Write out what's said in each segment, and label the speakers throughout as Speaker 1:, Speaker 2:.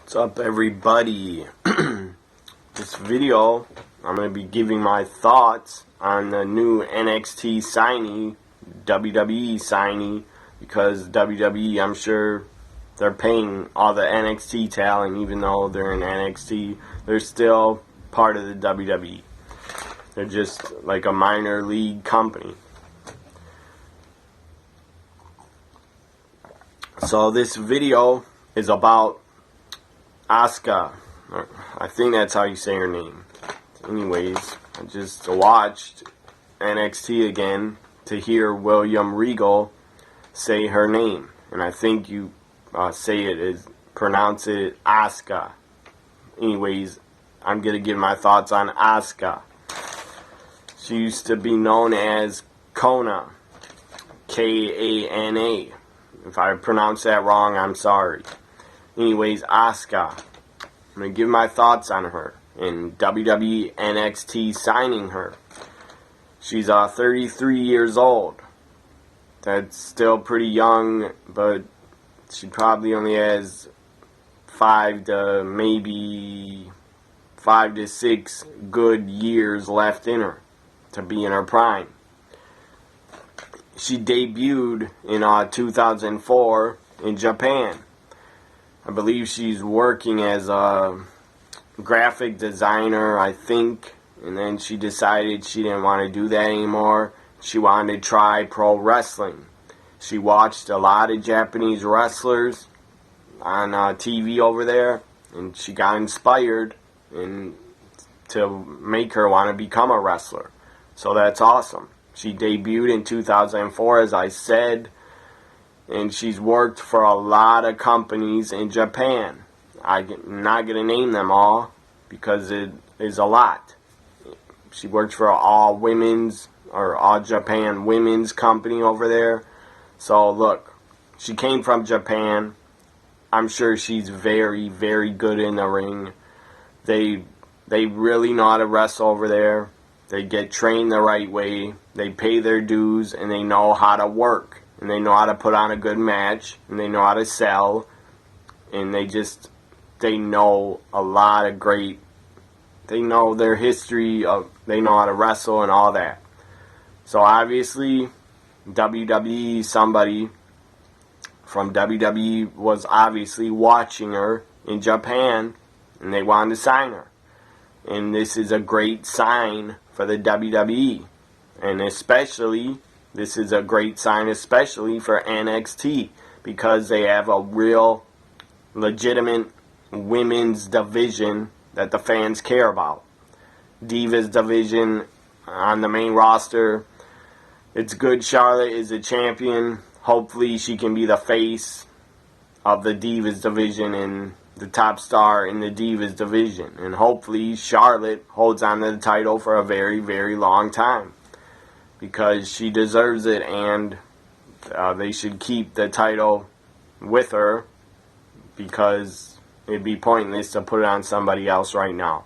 Speaker 1: What's up, everybody? This video, I'm going to be giving my thoughts on the new NXT signee, WWE signee, because WWE, I'm sure they're paying all the NXT talent, even though they're in NXT, they're still part of the WWE. They're just like a minor league company. So this video is about Asuka. I think that's how you say her name. Anyways, I just watched NXT again to hear William Regal say her name. And I think you pronounce it Asuka. Anyways, I'm going to give my thoughts on Asuka. She used to be known as Kona. K-A-N-A. If I pronounce that wrong, I'm sorry. Anyways, Asuka. I'm going to give my thoughts on her and WWE NXT signing her. She's 33 years old. That's still pretty young, but she probably only has 5 to 6 good years left in her to be in her prime. She debuted in 2004 in Japan. I believe she's working as a graphic designer, I think, and then she decided she didn't want to do that anymore. She wanted to try pro wrestling. She watched a lot of Japanese wrestlers on TV over there, and she got inspired to make her want to become a wrestler. So that's awesome. She debuted in 2004, as I said, and she's worked for a lot of companies in Japan. I'm not going to name them all because it is a lot. She worked for all Japan women's company over there. So look, she came from Japan. I'm sure she's very, very good in the ring. They really know how to wrestle over there. They get trained the right way. They pay their dues, and they know how to work. And they know how to put on a good match. And they know how to sell. And they know a lot of great... They know their history. They know how to wrestle and all that. So obviously, WWE, somebody from WWE was obviously watching her in Japan. And they wanted to sign her. And this is a great sign for the WWE. And this is a great sign especially for NXT, because they have a real legitimate women's division that the fans care about. Divas division on the main roster. It's good Charlotte is a champion. Hopefully she can be the face of the Divas division and the top star in the Divas division. And hopefully Charlotte holds on to the title for a very, very long time, because she deserves it, and they should keep the title with her, because it'd be pointless to put it on somebody else right now.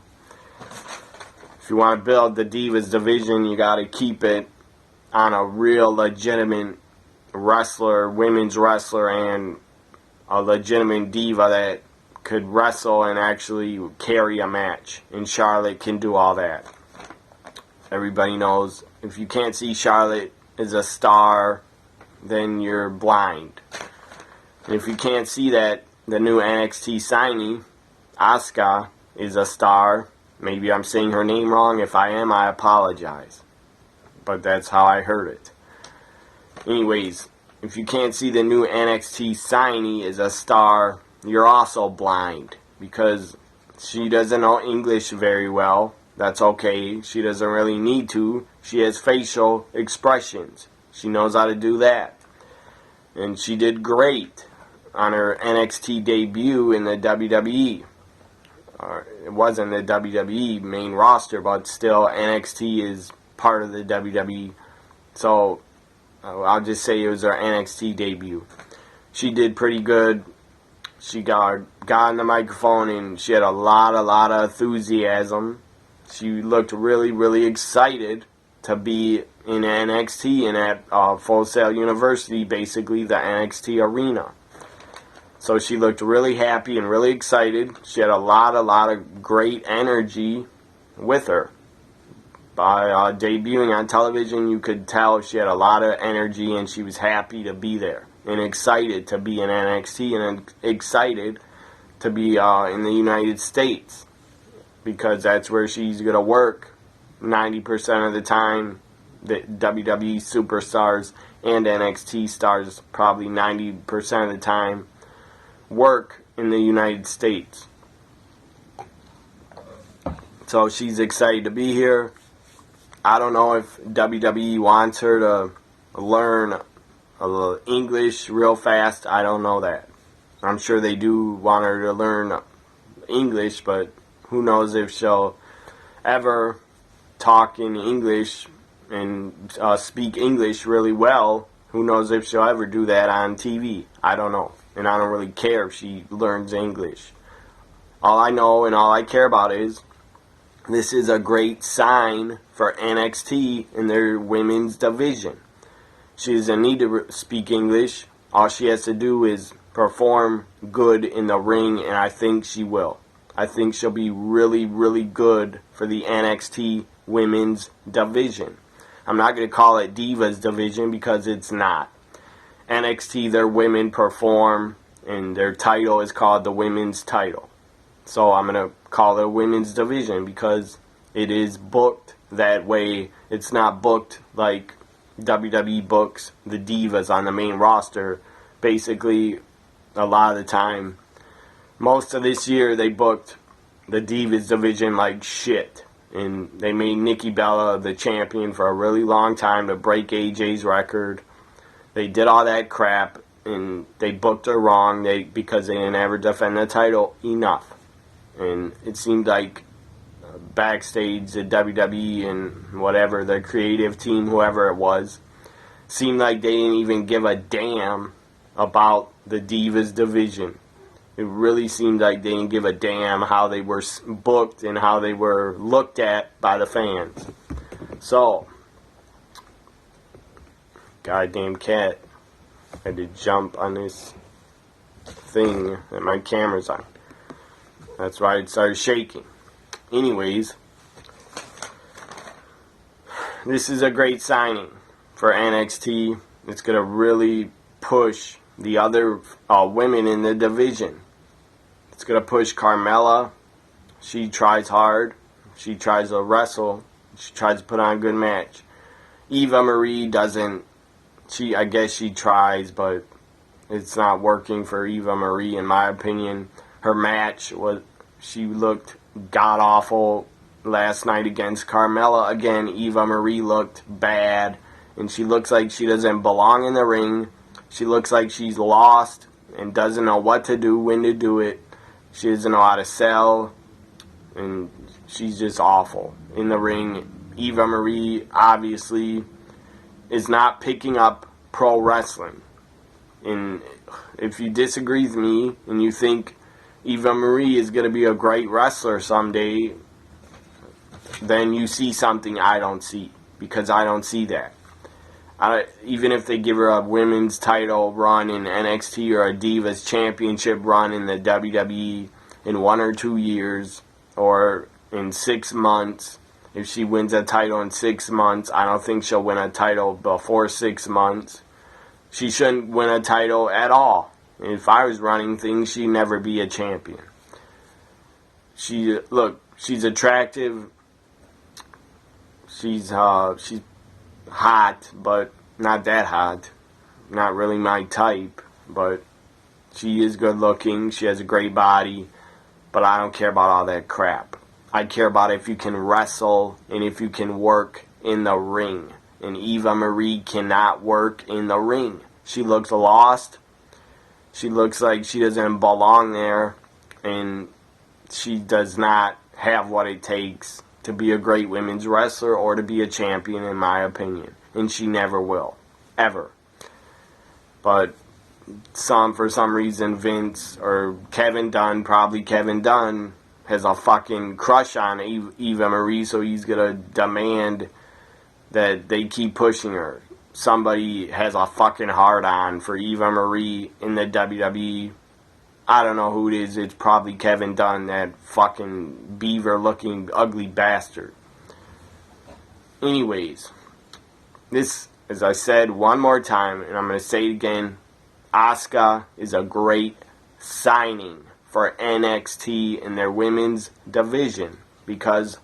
Speaker 1: If you want to build the Divas division, you got to keep it on a real legitimate wrestler, women's wrestler, and a legitimate diva that could wrestle and actually carry a match. And Charlotte can do all that. Everybody knows if you can't see Charlotte as a star, then you're blind. And if you can't see that the new NXT signee, Asuka, is a star, maybe I'm saying her name wrong. If I am, I apologize. But that's how I heard it. Anyways, if you can't see the new NXT signee as a star, you're also blind, because she doesn't know English very well. That's okay. She doesn't really need to. She has facial expressions. She knows how to do that. And she did great on her NXT debut in the WWE. It wasn't the WWE main roster, but still NXT is part of the WWE. So I'll just say it was her NXT debut. She did pretty good. She got on the microphone and she had a lot of enthusiasm. She looked really, really excited to be in NXT and at Full Sail University, basically the NXT arena. So she looked really happy and really excited. She had a lot of great energy with her. By debuting on television, you could tell she had a lot of energy and she was happy to be there and excited to be in NXT and excited to be in the United States, because that's where she's going to work 90% of the time. The WWE superstars and NXT stars probably 90% of the time work in the United States. So she's excited to be here. I don't know if WWE wants her to learn a little English real fast. I don't know that. I'm sure they do want her to learn English, but who knows if she'll ever talk in English and speak English really well. Who knows if she'll ever do that on TV. I don't know. And I don't really care if she learns English. All I know and all I care about is this is a great sign for NXT in their women's division. She doesn't need to speak English. All she has to do is perform good in the ring, and I think she will. I think she'll be really, really good for the NXT women's division. I'm not going to call it Divas division because it's not. NXT, their women perform, and their title is called the women's title. So I'm going to call it women's division because it is booked that way. It's not booked like WWE books the Divas on the main roster. Basically, a lot of the time, most of this year, they booked the Divas division like shit. And they made Nikki Bella the champion for a really long time to break AJ's record. They did all that crap, and they booked her wrong because they didn't ever defend the title enough. And it seemed like backstage at WWE and whatever, the creative team, whoever it was, seemed like they didn't even give a damn about the Divas division. It really seemed like they didn't give a damn how they were booked and how they were looked at by the fans. So, goddamn cat had to jump on this thing that my camera's on. That's why it started shaking. Anyways, this is a great signing for NXT. It's going to really push the other women in the division. It's going to push Carmella. She tries hard. She tries to wrestle. She tries to put on a good match. Eva Marie doesn't. I guess she tries, but it's not working for Eva Marie, in my opinion. Her match she looked god-awful last night against Carmella. Again, Eva Marie looked bad, and she looks like she doesn't belong in the ring. She looks like she's lost and doesn't know what to do, when to do it. She doesn't know how to sell, and she's just awful in the ring. Eva Marie, obviously, is not picking up pro wrestling. And if you disagree with me and you think Eva Marie is going to be a great wrestler someday, then you see something I don't see, because I don't see that. Even if they give her a women's title run in NXT or a Divas Championship run in the WWE in 1 or 2 years or in 6 months, if she wins a title in 6 months, I don't think she'll win a title before 6 months. She shouldn't win a title at all. If I was running things, she'd never be a champion. She's attractive. She's hot, but not that hot. Not really my type, but she is good looking. She has a great body, but I don't care about all that crap. I care about if you can wrestle and if you can work in the ring. And Eva Marie cannot work in the ring. She looks lost. She looks like she doesn't belong there, and she does not have what it takes to be a great women's wrestler or to be a champion, in my opinion. And she never will. Ever. But for some reason, Vince or Kevin Dunn, probably Kevin Dunn, has a fucking crush on Eva Marie, so he's going to demand that they keep pushing her. Somebody has a fucking hard-on for Eva Marie in the WWE, I don't know who it is. It's probably Kevin Dunn, that fucking beaver-looking ugly bastard. Anyways, this, as I said one more time, and I'm going to say it again, Asuka is a great signing for NXT in their women's division, because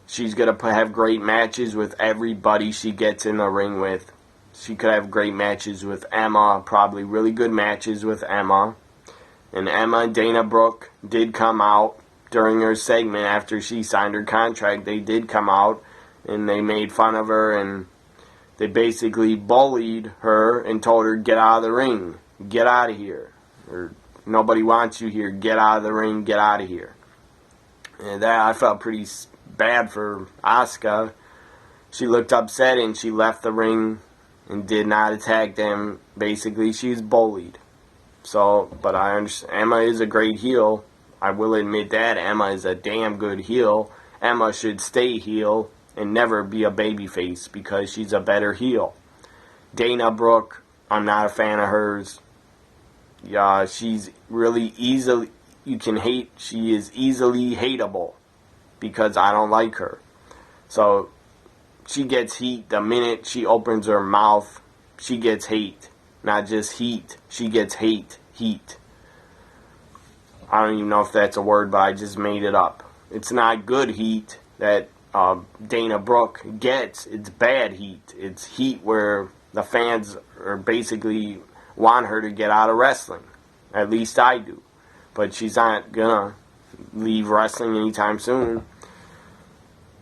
Speaker 1: she's going to have great matches with everybody she gets in the ring with. She could have great matches with Emma, probably really good matches with Emma. And Emma and Dana Brooke did come out during her segment after she signed her contract. They did come out and they made fun of her, and they basically bullied her and told her, get out of the ring, get out of here. Or, nobody wants you here, get out of the ring, get out of here. And that, I felt pretty bad for Asuka. She looked upset and she left the ring and did not attack them. Basically, she's bullied. So, but I understand, Emma is a great heel. I will admit that. Emma is a damn good heel. Emma should stay heel and never be a babyface, because she's a better heel. Dana Brooke, I'm not a fan of hers. Yeah, she's really easily, you can hate, she is easily hateable, because I don't like her. So, she gets heat the minute she opens her mouth. She gets hate. Not just heat. She gets hate. Heat. I don't even know if that's a word, but I just made it up. It's not good heat that Dana Brooke gets. It's bad heat. It's heat where the fans are basically want her to get out of wrestling. At least I do. But she's not gonna leave wrestling anytime soon.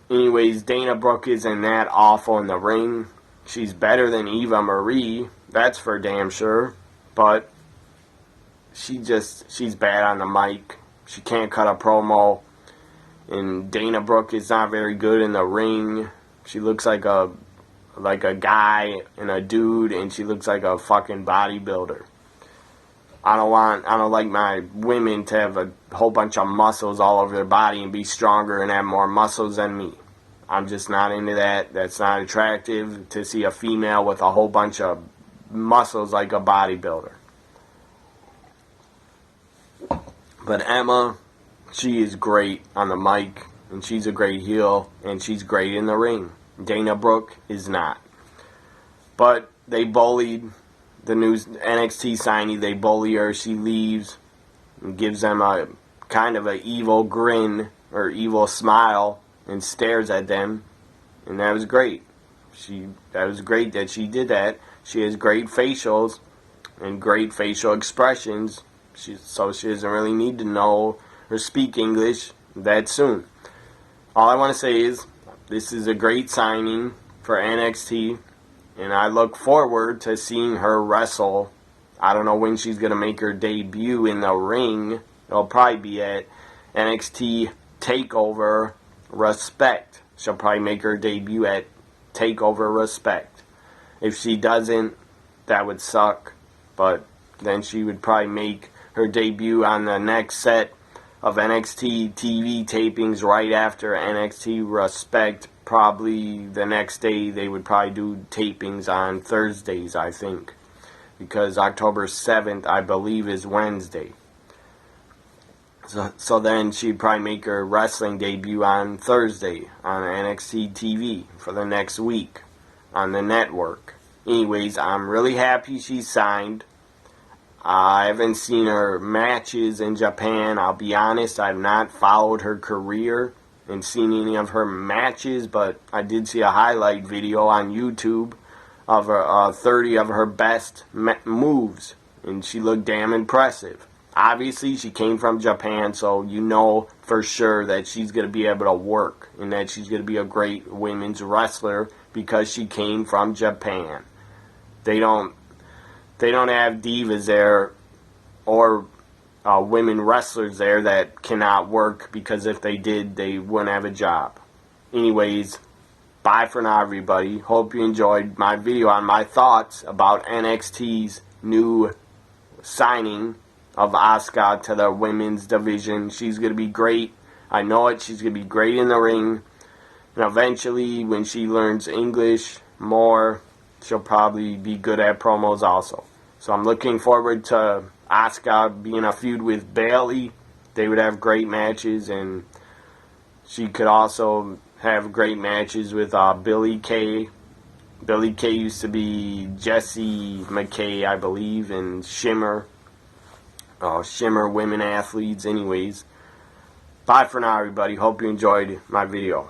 Speaker 1: Anyways, Dana Brooke isn't that awful in the ring. She's better than Eva Marie. That's for damn sure. But she's bad on the mic. She can't cut a promo. And Dana Brooke is not very good in the ring. She looks like a guy and a dude, and she looks like a fucking bodybuilder. I don't like my women to have a whole bunch of muscles all over their body and be stronger and have more muscles than me. I'm just not into that. That's not attractive to see a female with a whole bunch of muscles like a bodybuilder. But Emma, she is great on the mic, and she's a great heel, and she's great in the ring. Dana Brooke is not. But they bullied the new NXT signee. They bully her. She leaves and gives them a kind of an evil grin or evil smile and stares at them. And that was great. That was great that she did that. She has great facials and great facial expressions. So she doesn't really need to know or speak English that soon. All I want to say is this is a great signing for NXT, and I look forward to seeing her wrestle. I don't know when she's going to make her debut in the ring. It'll probably be at NXT TakeOver Respect. She'll probably make her debut at TakeOver Respect. If she doesn't, that would suck, but then she would probably make her debut on the next set of NXT TV tapings right after NXT Respect. Probably the next day. They would probably do tapings on Thursdays, I think, because October 7th, I believe, is Wednesday. So then she'd probably make her wrestling debut on Thursday on NXT TV for the next week on the network. Anyways, I'm really happy she signed. I haven't seen her matches in Japan. I'll be honest, I've not followed her career and seen any of her matches, but I did see a highlight video on YouTube of her 30 of her best moves, and she looked damn impressive. Obviously, she came from Japan, so you know for sure that she's going to be able to work and that she's going to be a great women's wrestler because she came from Japan. They don't have divas there or women wrestlers there that cannot work, because if they did, they wouldn't have a job. Anyways, bye for now, everybody. Hope you enjoyed my video on my thoughts about NXT's new signing of Asuka to the women's division. She's going to be great. I know it. She's going to be great in the ring. And eventually, when she learns English more, she'll probably be good at promos also. So I'm looking forward to Asuka being a feud with Bayley, they would have great matches, and she could also have great matches with Billie Kay. Billie Kay used to be Jessie McKay, I believe, and Shimmer. Shimmer women athletes. Anyways, bye for now, everybody. Hope you enjoyed my video.